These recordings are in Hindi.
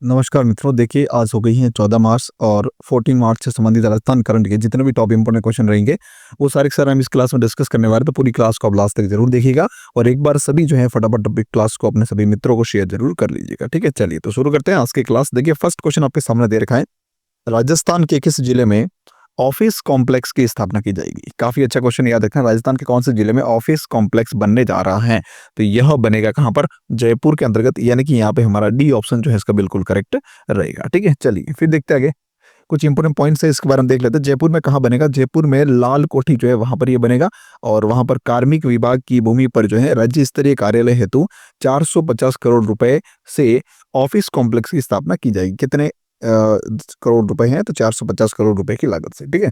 नमस्कार मित्रों, देखिए आज हो गई है 14 मार्च और 14 मार्च से संबंधित राजस्थान करंट के जितने भी टॉप इंपोर्टेंट क्वेश्चन रहेंगे वो सारे के सारे हम इस क्लास में डिस्कस करने वाले हैं। तो पूरी क्लास को आप लास्ट तक जरूर देखिएगा और एक बार सभी जो है फटाफट टॉपिक क्लास को अपने सभी मित्रों को शेयर जरूर कर लीजिएगा। ठीक है, चलिए तो शुरू करते हैं आज की क्लास। देखिए फर्स्ट क्वेश्चन आपके सामने दे रखा है, राजस्थान के किस जिले में ऑफिस कॉम्प्लेक्स की स्थापना की जाएगी। काफी अच्छा क्वेश्चन, याद रखना राजस्थान के कौन से जिले में ऑफिस कॉम्प्लेक्स बनने जा रहा है। तो यह बनेगा कहां पर, जयपुर के अंतर्गत, यानी कि यहाँ पे हमारा डी ऑप्शन जो है इसका बिल्कुल करेक्ट रहेगा। ठीक है, चलिए फिर देखते हैं आगे कुछ इंपोर्टेंट पॉइंट्स है इसके बारे में देख लेते हैं। जयपुर में कहाँ बनेगा, जयपुर में लाल कोठी जो है वहां पर ये बनेगा और वहां पर कार्मिक विभाग की भूमि पर जो है राज्य स्तरीय कार्यालय हेतु 450 करोड़ रुपए से ऑफिस कॉम्प्लेक्स की स्थापना की जाएगी। कितने करोड़ रुपए हैं, तो 450 करोड़ रुपए की लागत से। ठीक है,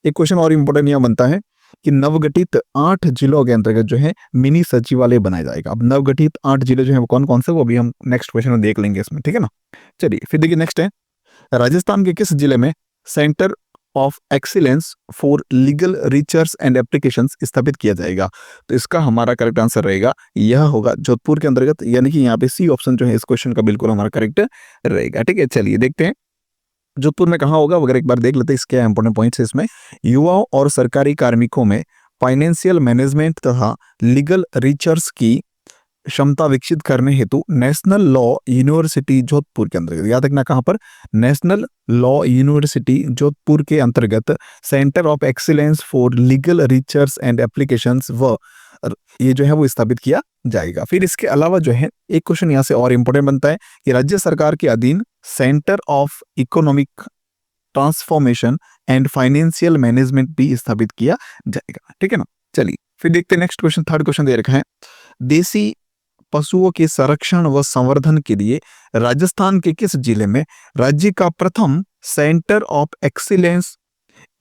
एक क्वेश्चन और इंपोर्टेंट यहाँ बनता है कि नवगठित 8 जिलों के अंतर्गत जो है मिनी सचिवालय बनाया जाएगा। अब नवगठित 8 जिले जो है वो कौन कौन से, वो भी हम नेक्स्ट क्वेश्चन में देख लेंगे इसमें। ठीक है ना, चलिए फिर देखिए नेक्स्ट है, राजस्थान के किस जिले में centre of excellence for legal research and applications स्थापित किया जाएगा। तो इसका हमारा करेक्ट आंसर रहेगा, यह होगा जोधपुर के अंतर्गत, यानी कि यहाँ पे सी ऑप्शन जो है इस क्वेश्चन का बिल्कुल हमारा करेक्ट रहेगा। ठीक है, चलिए देखते हैं जोधपुर में कहाँ होगा वगैरह एक बार देख लेते हैं। इसके इंपोर्टेंट पॉइंट्स है इसमें, युवाओं और सरकारी कार्मिकों में फाइनेंशियल मैनेजमेंट तथा लीगल रिसर्च की क्षमता विकसित करने हेतु नेशनल लॉ यूनिवर्सिटी जोधपुर के अंतर्गत, याद रखना कहां पर, नेशनल लॉ यूनिवर्सिटी जोधपुर के अंतर्गत centre of excellence for legal research and applications व ये जो है वो स्थापित किया जाएगा। फिर इसके अलावा जो है एक क्वेश्चन यहाँ से और इंपोर्टेंट बनता है कि राज्य सरकार के अधीन centre of economic transformation and financial management भी स्थापित किया जाएगा। ठीक है ना, चलिए फिर देखते हैं नेक्स्ट क्वेश्चन। थर्ड क्वेश्चन दे रखा है, देसी पशुओं के संरक्षण व संवर्धन के लिए राजस्थान के किस जिले में राज्य का प्रथम centre of excellence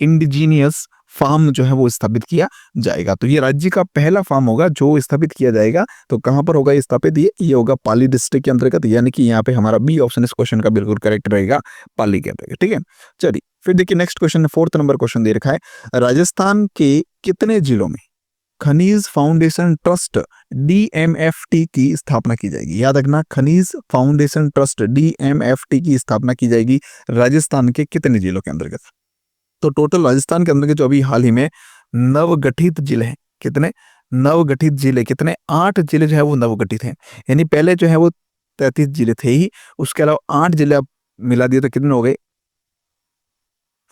indigenous farm जो है वो स्थापित किया जाएगा। तो ये राज्य का पहला फार्म होगा जो स्थापित किया जाएगा। तो कहां पर होगा ये स्थापित, ये होगा पाली डिस्ट्रिक्ट के अंतर्गत, यानी कि यहाँ पे हमारा बी ऑप्शन इस क्वेश्चन का बिल्कुल करेक्ट रहेगा, पाली के अंतर्गत। ठीक है, चलिए फिर देखिए next question, fourth number question दे रखा है, राजस्थान के कितने जिलों में खनिज फाउंडेशन ट्रस्ट डीएमएफटी की स्थापना की जाएगी। याद रखना, खनिज फाउंडेशन ट्रस्ट डीएमएफटी की स्थापना की जाएगी राजस्थान के कितने जिलों के अंतर्गत। तो टोटल राजस्थान के अंतर्गत जो अभी हाल ही में नवगठित जिले हैं, कितने नवगठित जिले, कितने 8 जिले जो है वो नवगठित हैं। यानी पहले जो है वो 33 जिले थे ही, उसके अलावा 8 जिले अब मिला दिए तो कितने हो गए,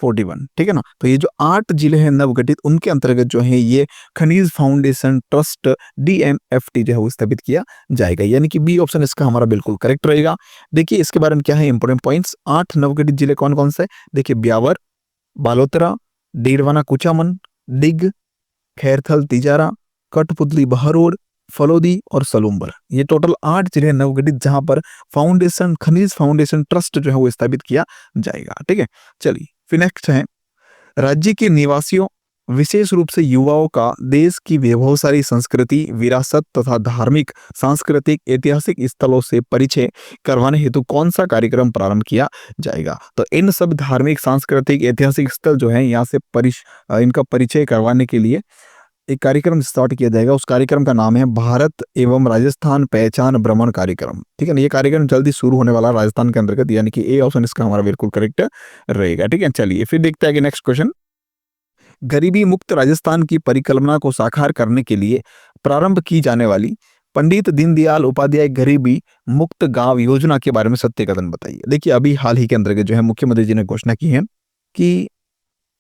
41। ठीक है ना, तो ये जो 8 जिले हैं नवगठित, उनके अंतर्गत जो है ये खनिज फाउंडेशन ट्रस्ट डीएमएफटी जो है वो स्थापित किया जाएगा, यानी कि बी ऑप्शन इसका हमारा बिल्कुल करेक्ट रहेगा। देखिए इसके बारे में क्या है इंपोर्टेंट पॉइंट्स, 8 नवगठित जिले कौन कौन से, देखिए ब्यावर, बालोतरा, डीरवाना कुचामन, डिग, खैरथल तिजारा, कठपुतली बहरोड, फलोदी और सलूम्बर। ये टोटल 8 जिले नवगठित जहां पर फाउंडेशन खनिज फाउंडेशन ट्रस्ट जो है वो स्थापित किया जाएगा। ठीक है, चलिए फिर नेक्स्ट है, राज्य के निवासियों विशेष रूप से युवाओं का देश की वैभवशाली संस्कृति, विरासत तथा धार्मिक, सांस्कृतिक, ऐतिहासिक स्थलों से परिचय करवाने हेतु कौन सा कार्यक्रम प्रारंभ किया जाएगा। तो इन सब धार्मिक, सांस्कृतिक, ऐतिहासिक स्थल जो है यहाँ से इनका परिचय करवाने के लिए एक कार्यक्रम स्टार्ट किया जाएगा। उस कार्यक्रम का नाम है भारत एवं राजस्थान पहचान भ्रमण कार्यक्रम। ठीक है ना, ये कार्यक्रम जल्दी शुरू होने वाला राजस्थान के अंतर्गत, यानी कि ए ऑप्शन इसका हमारा बिल्कुल करेक्ट रहेगा। ठीक है, चलिए फिर देखते हैं कि नेक्स्ट क्वेश्चन, गरीबी मुक्त राजस्थान की परिकल्पना को साकार करने के लिए प्रारंभ की जाने वाली पंडित दीनदयाल उपाध्याय गरीबी मुक्त गांव योजना के बारे में सत्य कथन बताइए। देखिए अभी हाल ही के अंतर्गत जो है मुख्यमंत्री जी ने घोषणा की है कि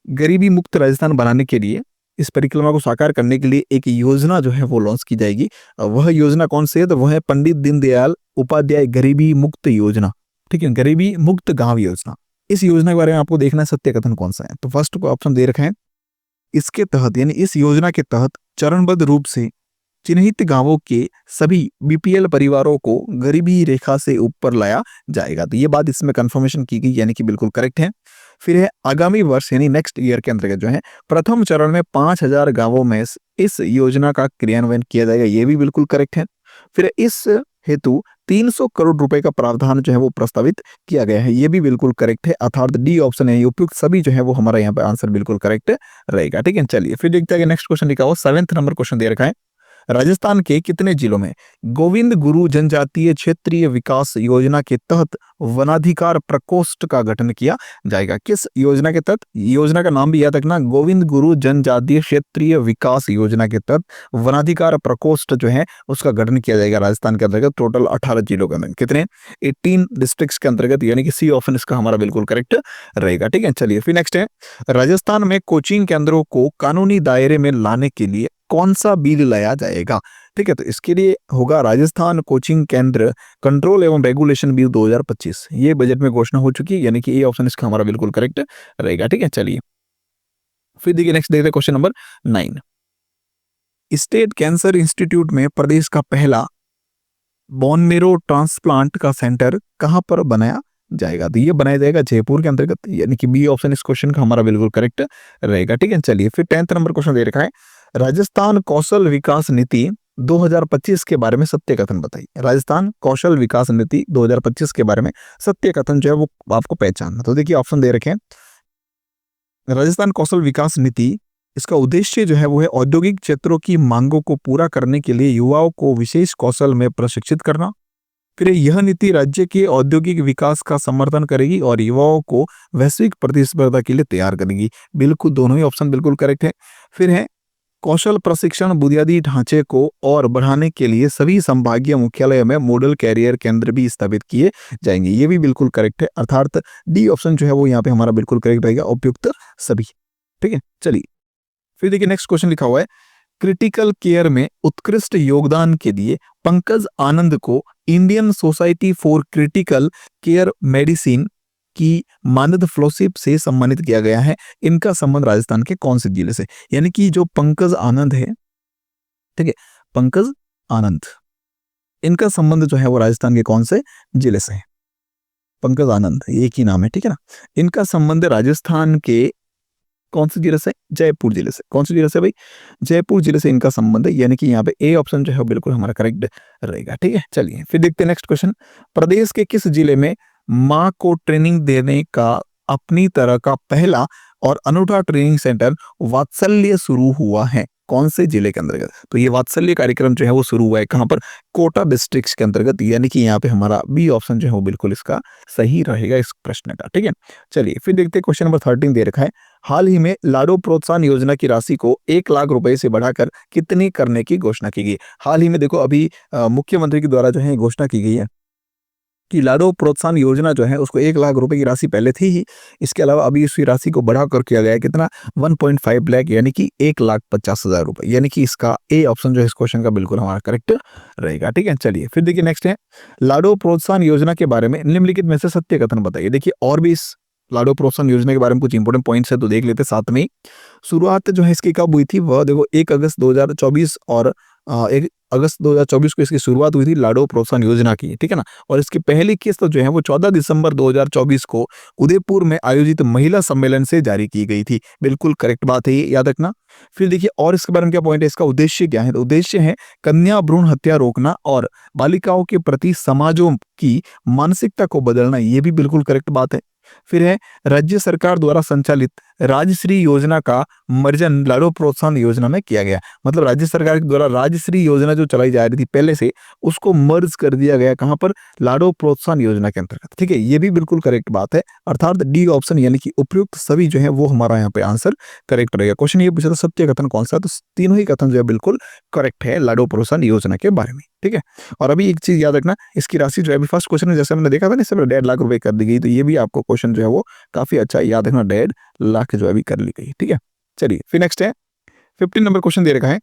गरीबी मुक्त राजस्थान बनाने के लिए, इस परिक्रमा को साकार करने के लिए एक योजना जो है वो लॉन्च की जाएगी। वह योजना कौन सी है, तो वह है पंडित दीनदयाल उपाध्याय गरीबी मुक्त योजना। ठीक है, गरीबी मुक्त गांव योजना। इस योजना के बारे में आपको देखना है सत्य कथन कौन सा है। तो फर्स्ट को ऑप्शन दे रखा है, इसके तहत यानी इस योजना के तहत चरणबद्ध रूप से चिन्हित गांवों के सभी बीपीएल परिवारों को गरीबी रेखा से ऊपर लाया जाएगा। तो ये बात इसमें कंफर्मेशन की गई, यानी कि बिल्कुल करेक्ट है। फिर है आगामी वर्ष यानी नेक्स्ट ईयर के अंतर्गत जो है प्रथम चरण में 5000 गांवों में इस योजना का क्रियान्वयन किया जाएगा, ये भी बिल्कुल करेक्ट है। फिर इस हेतु 300 करोड़ रुपए का प्रावधान जो है वो प्रस्तावित किया गया है, ये भी बिल्कुल करेक्ट है। अर्थात डी ऑप्शन है उपयुक्त सभी जो है वो हमारा यहाँ पे आंसर बिल्कुल करेक्ट रहेगा। ठीक है, चलिए फिर देखते हैं नेक्स्ट क्वेश्चन लिखा हुआ 7th नंबर क्वेश्चन दे रखा है, राजस्थान के कितने जिलों में गोविंद गुरु जनजातीय क्षेत्रीय विकास योजना के तहत वनाधिकार प्रकोष्ठ का गठन किया जाएगा? किस योजना के तहत? योजना का नाम भी याद रखना, गोविंद गुरु जनजातीय क्षेत्रीय विकास योजना के तहत वनाधिकार प्रकोष्ठ जो है उसका गठन किया जाएगा राजस्थान के अंतर्गत। टोटल 18 जिलों के अंदर, कितने? 18 डिस्ट्रिक्ट्स के अंतर्गत, यानी कि सी ऑप्शन इसका हमारा बिल्कुल करेक्ट रहेगा। ठीक है, चलिए फिर नेक्स्ट है, राजस्थान में कोचिंग केंद्रों को कानूनी दायरे में लाने के लिए कौन सा बिल लाया जाएगा? ठीक है, तो इसके लिए होगा राजस्थान कोचिंग केंद्र कंट्रोल एवं रेगुलेशन बिल 2025। ये बजट में घोषणा हो चुकी है, यानी कि ये ऑप्शन इसका हमारा बिल्कुल करेक्ट रहेगा। ठीक है, चलिए फिर देखिए नेक्स्ट देखते हैं question number 9। State cancer institute में प्रदेश का पहला बोन मेरो ट्रांसप्लांट का सेंटर कहां पर बनाया जाएगा? तो ये बनाया जाएगा जयपुर के अंतर्गत, यानी कि बी ऑप्शन इस क्वेश्चन का हमारा बिल्कुल करेक्ट रहेगा। ठीक है, चलिए फिर 10th नंबर क्वेश्चन दे रखा है, राजस्थान कौशल विकास नीति 2025 के बारे में सत्य कथन बताइए। राजस्थान कौशल विकास नीति 2025 के बारे में सत्य कथन जो है वो आपको पहचानना। तो देखिए ऑप्शन दे रखे हैं, राजस्थान कौशल विकास नीति, इसका उद्देश्य जो है वो है औद्योगिक क्षेत्रों की मांगों को पूरा करने के लिए युवाओं को विशेष कौशल में प्रशिक्षित करना। फिर यह नीति राज्य के औद्योगिक विकास का समर्थन करेगी और युवाओं को वैश्विक प्रतिस्पर्धा के लिए तैयार करेगी। बिल्कुल दोनों ही ऑप्शन बिल्कुल करेक्ट है। फिर है कौशल प्रशिक्षण बुनियादी ढांचे को और बढ़ाने के लिए सभी संभागीय मुख्यालय में मॉडल कैरियर केंद्र भी स्थापित किए जाएंगे। ये भी बिल्कुल करेक्ट है, अर्थात डी ऑप्शन जो है वो यहाँ पे हमारा बिल्कुल करेक्ट रहेगा, उपयुक्त सभी। ठीक है, चलिए फिर देखिए नेक्स्ट क्वेश्चन लिखा हुआ है, क्रिटिकल केयर में उत्कृष्ट योगदान के लिए पंकज आनंद को Indian society for critical care medicine की मानद फेलोशिप से सम्मानित किया गया है। इनका संबंध राजस्थान के कौन से जिले से? यानी कि जो पंकज आनंद है, ठीक है, पंकज आनंद, इनका संबंध जो है वो राजस्थान के कौन से जिले से है? पंकज आनंद एक ही नाम है, ठीक है ना। इनका संबंध राजस्थान के कौन से जिले से? जयपुर जिले से। कौन से जिले से भाई? जयपुर जिले से इनका संबंध है, यानी कि यहाँ पे ए ऑप्शन जो है बिल्कुल हमारा करेक्ट रहेगा। ठीक है, चलिए फिर देखते हैं नेक्स्ट क्वेश्चन, प्रदेश के किस जिले में मां को ट्रेनिंग देने का अपनी तरह का पहला और अनूठा ट्रेनिंग सेंटर वात्सल्य शुरू हुआ है? कौन से जिले के अंतर्गत? तो ये वात्सल्य कार्यक्रम जो है वो शुरू हुआ है कहां पर? कोटा डिस्ट्रिक्ट के अंतर्गत, यानी कि यहाँ पे हमारा बी ऑप्शन जो है वो बिल्कुल इसका सही रहेगा इस प्रश्न का। ठीक है, चलिए फिर देखते हैं क्वेश्चन नंबर 13 दे रखा है, हाल ही में लाडो प्रोत्साहन योजना की राशि को 1 लाख रुपए से बढ़ाकर कितनी करने की घोषणा की गई? हाल ही में देखो अभी मुख्यमंत्री के द्वारा जो है घोषणा की गई है कि लाडो प्रोत्साहन योजना जो है उसको 1 लाख रुपए की राशि पहले थी ही, इसके अलावा अभी इसी राशि को बढ़ाकर किया गया है कितना? 1.5 लाख, यानी कि 1,50,000 रुपए, यानी कि इसका ए ऑप्शन जो है इस क्वेश्चन का बिल्कुल हमारा करेक्ट रहेगा। ठीक है, चलिए फिर देखिए नेक्स्ट है, लाडो प्रोत्साहन योजना के बारे में निम्नलिखित में से सत्य कथन बताइए। देखिए और भी इस लाडो प्रोत्साहन योजना के बारे में कुछ इंपॉर्टेंट पॉइंट्स है तो देख लेते साथ में। शुरुआत जो है इसकी कब हुई थी? वह देखो 1 अगस्त 2024 और 1 अगस्त 2024 को इसकी शुरुआत हुई थी लाडो प्रोत्साहन योजना की, ठीक है ना। और इसकी पहली किस्त जो है वो 14 दिसंबर 2024 को उदयपुर में आयोजित महिला सम्मेलन से जारी की गई थी। बिल्कुल करेक्ट बात है, ये याद रखना। फिर देखिए और इसके बारे में क्या पॉइंट है, इसका उद्देश्य क्या है? तो उद्देश्य है कन्या भ्रूण हत्या रोकना और बालिकाओं के प्रति समाजों की मानसिकता को बदलना, ये भी बिल्कुल करेक्ट बात है। फिर है राज्य सरकार द्वारा संचालित राजश्री योजना का मर्जन लाडो प्रोत्साहन योजना में किया गया। मतलब राज्य सरकार के द्वारा राजश्री योजना जो चलाई जा रही थी पहले से, उसको मर्ज कर दिया गया कहां पर? लाडो प्रोत्साहन योजना के अंतर्गत। ठीक है, ये भी बिल्कुल करेक्ट बात है, अर्थात डी ऑप्शन यानी कि उपयुक्त सभी जो है वो हमारा यहाँ पे आंसर करेक्ट रहेगा। क्वेश्चन ये पूछा था सत्य कथन कौन सा, तो तीनों ही कथन जो है बिल्कुल करेक्ट है लाडो प्रोत्साहन योजना के बारे में। ठीक है, और अभी एक चीज याद रखना, इसकी राशि जो है अभी फर्स्ट क्वेश्चन में जैसे हमने देखा था ना, इससे 1.5 लाख रुपए कर दी गई, तो ये भी आपको क्वेश्चन जो है वो काफी अच्छा याद रखना, 1.5 लाख जो है अभी कर ली गई। ठीक है, चलिए फिर नेक्स्ट है 15 नंबर क्वेश्चन दे रखा है,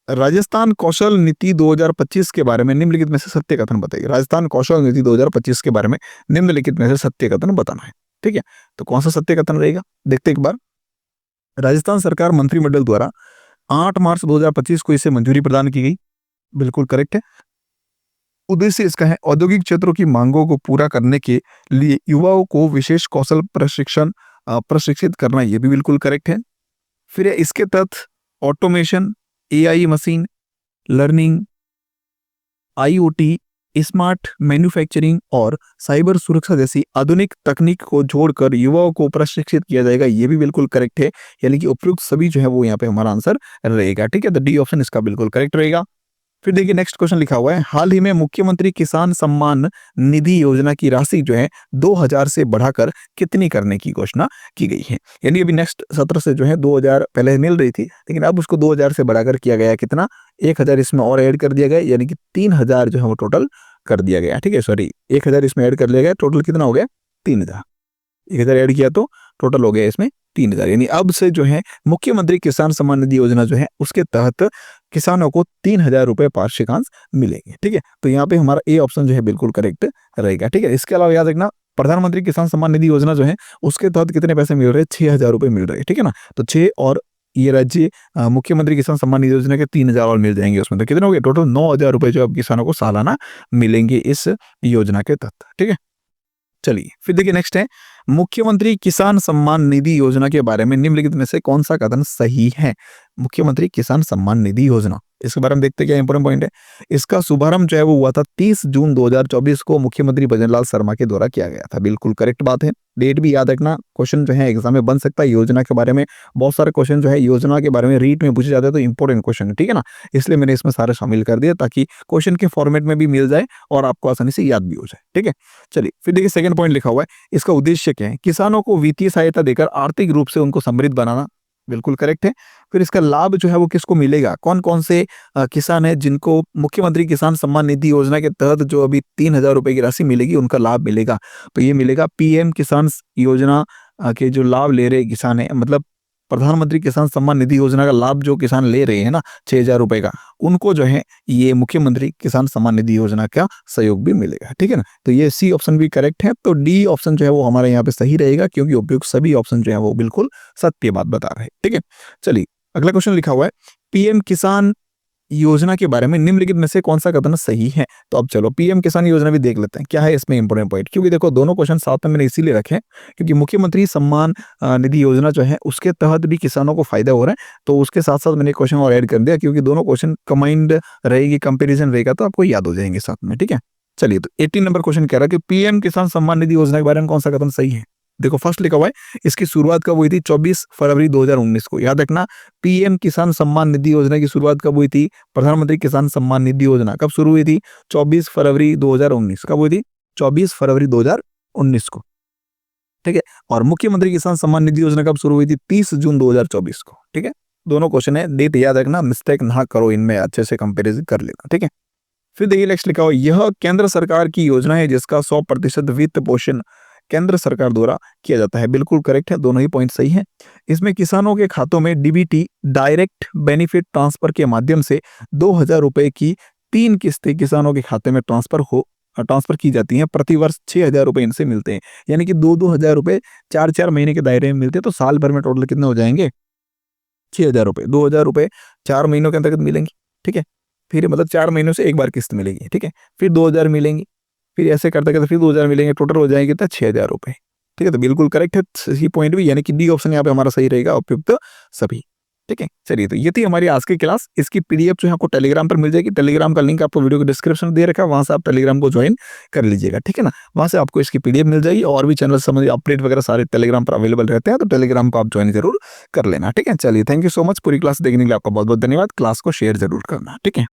राजस्थान कौशल नीति 2025 के बारे में निम्नलिखित में से सत्य कथन बताइए। राजस्थान कौशल नीति 2025 के बारे में निम्नलिखित में से सत्य कथन बताना है। ठीक है, तो कौन सा सत्य कथन रहेगा देखते एक बार। राजस्थान सरकार मंत्रिमंडल द्वारा 8 मार्च 2025 को इसे मंजूरी प्रदान की गई, बिल्कुल करेक्ट है। उद्देश्य इसका है औद्योगिक क्षेत्रों की मांगों को पूरा करने के लिए युवाओं को विशेष कौशल प्रशिक्षित करना, यह भी बिल्कुल करेक्ट है। फिर इसके तहत automation, AI machine learning, IoT, smart manufacturing और साइबर सुरक्षा जैसी आधुनिक तकनीक को जोड़कर युवाओं को प्रशिक्षित किया जाएगा, ये भी बिल्कुल करेक्ट है, यानी कि उपयुक्त सभी जो है वो यहाँ पे हमारा आंसर रहेगा। ठीक है, तो डी ऑप्शन इसका बिल्कुल करेक्ट रहेगा। फिर देखिए नेक्स्ट क्वेश्चन लिखा हुआ है, हाल ही में मुख्यमंत्री किसान सम्मान निधि योजना की राशि जो है 2000 से बढ़ाकर कितनी करने की घोषणा की गई है। यानी अभी नेक्स्ट सत्र से जो है 2000 पहले मिल रही थी, लेकिन अब उसको 2000 से बढ़ाकर किया गया कितना, 1000 इसमें और ऐड कर दिया गया, यानी कि 3000 जो है वो टोटल कर दिया गया। ठीक है, सॉरी 1000 इसमें ऐड कर लिया गया, टोटल कितना हो गया 3000। 1000 ऐड किया तो टोटल हो गया इसमें 3000। यानी अब से जो है मुख्यमंत्री किसान सम्मान निधि योजना जो है उसके तहत किसानों को 3000 रुपए वार्षिकांश मिलेंगे। ठीक है, तो यहाँ पे हमारा ए ऑप्शन जो है बिल्कुल करेक्ट रहेगा। ठीक है, इसके अलावा याद रखना प्रधानमंत्री किसान सम्मान निधि योजना जो है उसके तहत कितने पैसे मिल रहे हैं, 6000 रुपए मिल रहे हैं। ठीक है ना, तो 6 और ये राज्य मुख्यमंत्री किसान सम्मान निधि योजना के 3000 और मिल जाएंगे उसमें, तो कितने हो गए टोटल 9000 रुपए जो अब किसानों को सालाना मिलेंगे इस योजना के तहत। ठीक है, चलिए फिर देखिए नेक्स्ट है, मुख्यमंत्री किसान सम्मान निधि योजना के बारे में निम्नलिखित में से कौन सा कथन सही है। मुख्यमंत्री किसान सम्मान निधि योजना, इसके बारे में देखते हैं क्या इंपोर्टेंट पॉइंट है। इसका शुभारंभ जो है वो हुआ था 30 जून 2024 को मुख्यमंत्री भजनलाल शर्मा के द्वारा किया गया था। बिल्कुल करेक्ट बात है, डेट भी याद रखना, क्वेश्चन जो है एग्जाम में बन सकता है। योजना के बारे में बहुत सारे क्वेश्चन जो है योजना के बारे में रीट में पूछे जाते हैं, तो इंपॉर्टेंट क्वेश्चन है। ठीक है ना, इसलिए मैंने इसमें सारे शामिल कर दिया ताकि क्वेश्चन के फॉर्मेट में भी मिल जाए और आपको आसानी से याद भी हो जाए। ठीक है, चलिए फिर देखिए सेकंड पॉइंट लिखा हुआ है, इसका उद्देश्य क्या है, किसानों को वित्तीय सहायता देकर आर्थिक रूप से उनको समृद्ध बनाना। बिल्कुल करेक्ट है। फिर इसका लाभ जो है वो किसको मिलेगा, कौन कौन से किसान है जिनको मुख्यमंत्री किसान सम्मान निधि योजना के तहत जो अभी 3000 रुपए की राशि मिलेगी उनका लाभ मिलेगा, तो ये मिलेगा पीएम किसान योजना के जो लाभ ले रहे किसान है, मतलब प्रधानमंत्री किसान सम्मान निधि योजना का लाभ जो किसान ले रहे हैं ना 6000 रुपए का, उनको जो है ये मुख्यमंत्री किसान सम्मान निधि योजना का सहयोग भी मिलेगा। ठीक है ना, तो ये सी ऑप्शन भी करेक्ट है, तो डी ऑप्शन जो है वो हमारे यहाँ पे सही रहेगा क्योंकि उपयुक्त सभी ऑप्शन जो है वो बिल्कुल सत्य बात बता रहे हैं। ठीक है, चलिए अगला क्वेश्चन लिखा हुआ है, पीएम किसान योजना के बारे में निम्नलिखित में से कौन सा कथन सही है। तो अब चलो पीएम किसान योजना भी देख लेते हैं क्या है इसमें इंपोर्टेंट पॉइंट, क्योंकि देखो दोनों क्वेश्चन साथ में मैंने इसीलिए रखे हैं क्योंकि मुख्यमंत्री सम्मान निधि योजना जो है उसके तहत भी किसानों को फायदा हो रहा है, तो उसके साथ साथ मैंने क्वेश्चन और ऐड कर दिया क्योंकि दोनों क्वेश्चन कंबाइंड रहेगी, कंपेरिजन रहेगा तो आपको याद हो जाएंगे साथ में। ठीक है, चलिए तो 18 नंबर क्वेश्चन कह रहा है कि पीएम किसान सम्मान निधि योजना के बारे में कौन सा कथन सही है। देखो फर्स्ट लिखा हुआ है, इसकी शुरुआत कब हुई थी, 24 फरवरी 2019 को। याद रखना पीएम किसान सम्मान निधि योजना की शुरुआत कब हुई थी, प्रधानमंत्री किसान सम्मान निधि योजना कब शुरू हुई थी, 24 फरवरी 2019। कब हुई थी, 24 फरवरी 2019 को। ठीक है, और मुख्यमंत्री किसान सम्मान निधि योजना कब शुरू हुई थी, 30 जून 2024 को। ठीक है, दोनों क्वेश्चन है, डेट याद रखना, मिस्टेक ना करो इनमें, अच्छे से कंपेरिजन कर लेना। ठीक है, फिर देखिए नेक्स्ट लिखा हुआ, यह केंद्र सरकार की योजना है जिसका 100% वित्त पोषण केंद्र सरकार द्वारा किया जाता है। बिल्कुल करेक्ट है, दोनों ही पॉइंट सही हैं। इसमें किसानों के खातों में डीबीटी डायरेक्ट बेनिफिट ट्रांसफर के माध्यम से 2000 रुपए की 3 किस्तें किसानों के खाते में ट्रांसफर की जाती हैं। प्रतिवर्ष 6000 रुपए इनसे मिलते हैं, यानी कि 2-2 हजार रुपए 4-4 महीने के दायरे में मिलते हैं, तो साल भर में टोटल कितने हो जाएंगे, 6000 रुपए। 2000 रुपए 4 महीनों के अंतर्गत मिलेंगे। ठीक है, फिर मतलब 4 महीनों से एक बार किस्त मिलेगी। ठीक है, फिर 2000 मिलेंगी, फिर ऐसे करते करते फिर 2000 मिलेंगे, टोटल हो जाएंगे कितना, 6000 रुपए। ठीक है, तो बिल्कुल करेक्ट है सही पॉइंट भी, यानी कि डी ऑप्शन यहाँ पे हमारा सही रहेगा, उपयुक्त सभी। ठीक है, चलिए तो ये थी हमारी आज की क्लास। इसकी पीडीएफ जो है आपको टेलीग्राम पर मिल जाएगी, टेलीग्राम का लिंक आपको वीडियो के डिस्क्रिप्शन दे रखा है, वहां से आप टेलीग्राम को ज्वाइन कर लीजिएगा। ठीक है ना, वहां से आपको इसकी पीडीएफ मिल जाएगी और भी चैनल संबंधी अपडेट वगैरह सारे टेलीग्राम पर अवेलेबल रहते हैं, तो टेलीग्राम को आप ज्वाइन जरूर कर लेना। ठीक है, चलिए थैंक यू सो मच, पूरी क्लास देखने के लिए आपका बहुत बहुत धन्यवाद। क्लास को शेयर जरूर करना। ठीक है।